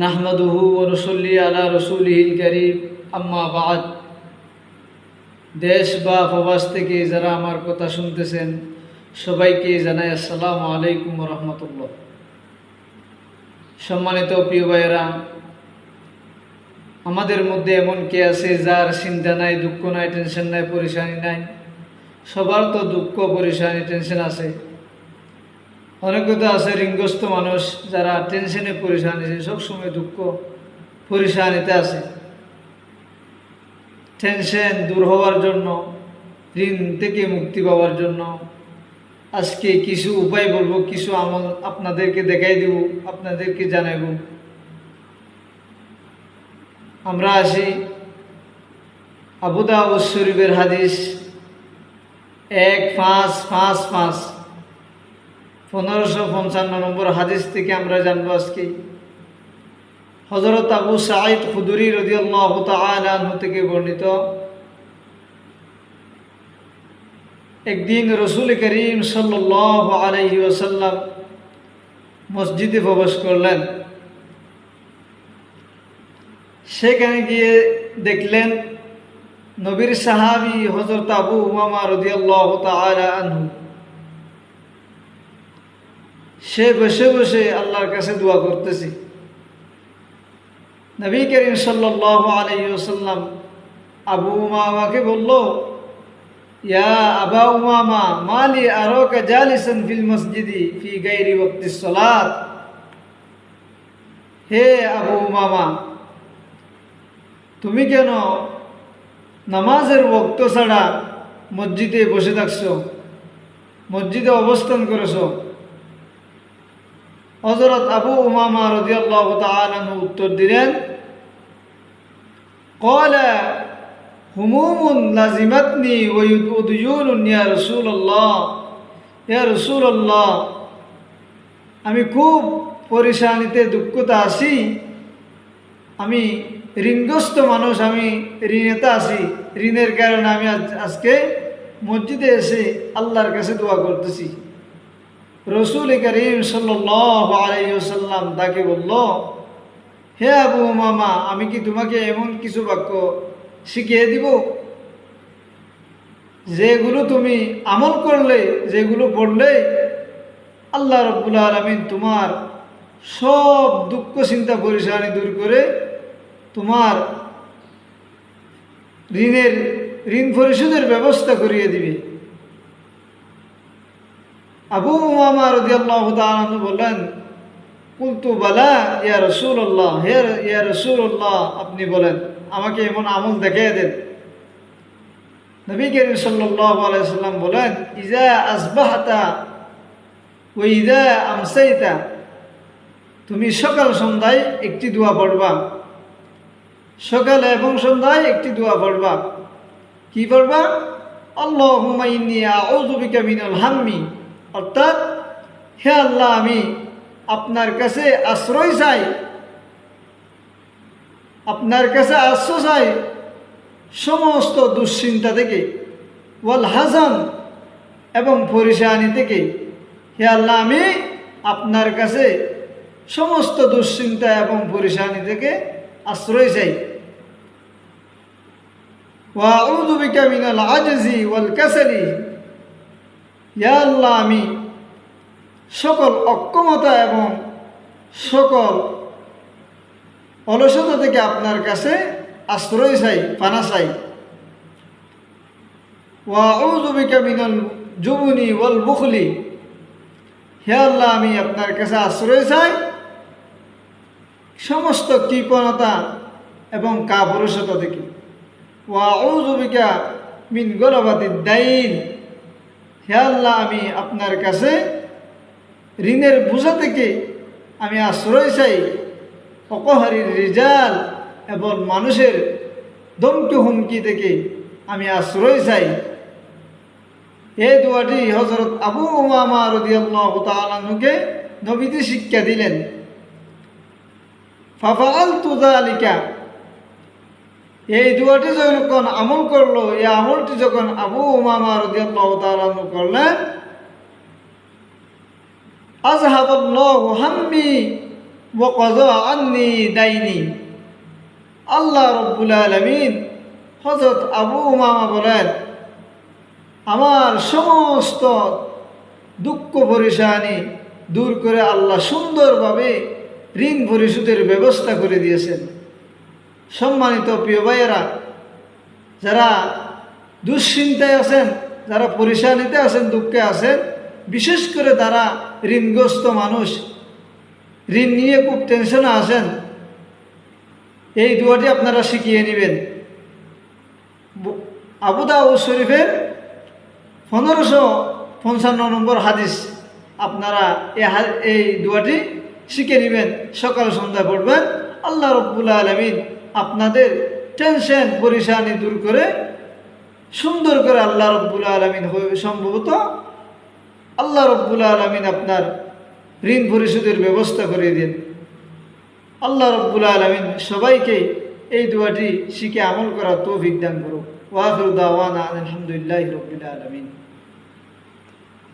নাহমাদুহু ওয়া নুসাল্লি আলা রাসূলিহিল কারীম, আম্মা বা'দ। দেশ বা প্রবাস থেকে যারা আমার কথা শুনতেছেন সবাইকে জানাই আসসালামু আলাইকুম ওয়া রাহমাতুল্লাহ। সম্মানিত প্রিয় ভাইয়েরা, আমাদের মধ্যে এমন কে আছে যার চিন্তা নাই, দুঃখ নাই, টেনশন নাই, পরেশানি নাই? সবার তো দুঃখ, পরেশানি, টেনশন আছে। অনেকে তো আছে ঋণগ্রস্ত মানুষ, যারা টেনশনে পরেশানি, সবসময় দুঃখ পরেশানিতে আছে। টেনশন দূর হওয়ার জন্য, ঋণ থেকে মুক্তি পাওয়ার জন্য আজকে কিছু উপায় বলবো, কিছু আমল আপনাদেরকে দেখাই দেব, আপনাদেরকে জানাইব। আমরা আসি আবু দাউদ শরীফের হাদিস 1555 1555 নম্বর হাদিস থেকে আমরা জানবো আজকে। হযরত আবু সাঈদ খুদরি রাদিয়াল্লাহু তাআলা আনহু থেকে বর্ণিত, একদিন রাসূল করিম সাল্লাল্লাহু আলাইহি ওয়াসাল্লাম মসজিদে প্রবেশ করলেন। সেখানে গিয়ে দেখলেন নবীর সাহাবী হযরত আবু উমামা রাদিয়াল্লাহু তাআলা আনহু সে বসে বসে আল্লাহর কাছে দোয়া করতেছে। নবী করিম সাল্লাল্লাহু আলাইহি ওয়াসাল্লাম আবু উমামাকে বলল, ইয়া আবা উমামা মালি আরাকা জালিসান ফিল মসজিদি ফি গায়রি ওয়াক্তিস সালাত। হে আবু উমামা, তুমি কেন নামাজের ওয়াক্ত ছাড়া মসজিদে বসে থাকছো, মসজিদে অবস্থান করেছো? হযরত আবু উমামা রাদিয়াল্লাহু তাআলা আনহু উত্তর দিলেন, ক্বালা হুমুমুন লাজিমাতনি ওয়া দুয়ুনুন ইয়া রাসূলুল্লাহ। ইয়া রাসূলুল্লাহ, আমি খুব পরেশানিতে, দুঃখতে আছি। আমি ঋণগ্রস্ত মানুষ, আমি ঋণেতে আছি। ঋণের কারণে আমি আজকে মসজিদে এসে আল্লাহর কাছে দোয়া করতেছি। রাসূল করিম সাল্লাল্লাহু আলাইহি ওয়াসাল্লাম তাকে বলল, হে আবু উমামা, আমি কি তোমাকে এমন কিছু বাক্য শিখিয়ে দিব যেগুলো তুমি আমল করলে, যেগুলো পড়লে আল্লাহ রাব্বুল আলামিন তোমার সব দুঃখ, চিন্তা, পরেশানি দূর করে তোমার ঋণ পরিশোধের ব্যবস্থা করিয়ে দিবে? আবু উমামা রাদিয়াল্লাহু তাআলা আনহু বললেন, কুলতু বালা ইয়া রাসূলুল্লাহ। হে ইয়া রাসূলুল্লাহ, আপনি বলেন, আমাকে এমন আমল দেখিয়ে দেন। নবী করিম সাল্লাল্লাহু আলাইহি সাল্লাম বলেন, ইজা আসবাহতা ওয়া ইজা আমসাইতা। তুমি সকাল সন্ধ্যায় একটি দোয়া পড়বা, সকালে এবং সন্ধ্যায় একটি দোয়া পড়বা। কি পড়বা? আল্লাহুম্মা ইন্নী আউযু বিকা মিনাল হাম্মি, অর্থাৎ হে আল্লাহ, আমি আপনার কাছে আশ্রয় চাই, আপনার কাছে আশ্রয় চাই সমস্ত দুশ্চিন্তা থেকে, ওয়াল হাজান, এবং পরেশানি থেকে। হে আল্লাহ, আমি আপনার কাছে সমস্ত দুশ্চিন্তা এবং পরেশানি থেকে আশ্রয় চাই। ওয়া আউযু বিকা মিনাল আজজি ওয়াল কাসালি। ইয়া আল্লাহ, আমি সকল অক্ষমতা এবং সকল অলসতা থেকে আপনার কাছে আশ্রয় চাই, পানা চাই। ওয়া আউযু বিকা মিনাল জুবনি ওয়াল বুখলি। হে আল্লাহ, আমি আপনার কাছে আশ্রয় চাই সমস্ত কৃপণতা এবং কাপুরুষতা থেকে। ওয়া আউযু বিকা মিন গলাবাতিদ দাইন। হে আল্লাহ, আমি আপনার কাছে ঋণের বোঝা থেকে আমি আশ্রয় চাই। অকহারির রিজাল, এবং মানুষের ধমকি হুমকি থেকে আমি আশ্রয় চাই। এই দোয়াটি হযরত আবু উমামা রাদিয়াল্লাহু তাআলা আনহুকে নবীজি শিক্ষা দিলেন। ফাফআলতু যালিকা। এই দোয়াটি যখন আমল করলো, এই আমলটি যখন আবু উমামা রাদিয়াল্লাহু তাআলা আনহু করলেন, আযহাবাল্লাহু হাম্মি ওয়াকাযা আন্নী দাইনি। আল্লাহ রাব্বুল আলামিন হযরত আবু উমামা বলেন, আমার সমস্ত দুঃখ পরেশানি দূর করে আল্লাহ সুন্দরভাবে ঋণ পরিশোধের ব্যবস্থা করে দিয়েছেন। সম্মানিত প্রিয় ভাইয়েরা, যারা দুশ্চিন্তায় আছেন, যারা পরেশানিতে আছেন, দুঃখে আছেন, বিশেষ করে যারা ঋণগ্রস্ত মানুষ, ঋণ নিয়ে খুব টেনশনে আছেন, এই দোয়াটি আপনারা শিখিয়ে নেবেন। আবু দাউদ শরীফের 1555 নম্বর হাদিস। আপনারা এই দোয়াটি শিখে নেবেন, সকাল সন্ধ্যা পড়বেন। আল্লাহ রাব্বুল আলামিন আপনাদের টেনশন পরেশানি দূর করে সুন্দর করে আল্লাহ রাব্বুল আলামিন সম্ভবত আল্লাহ রাব্বুল আলামিন আপনার ঋণ পরিশোধের ব্যবস্থা করে দিন। আল্লাহ রাব্বুল আলামিন সবাইকে এই দোয়াটি শিখে আমল করার তৌফিক দান করুন। ওয়া আখিরু দাওয়ানা আলহামদুলিল্লাহি রাব্বিল আলামিন।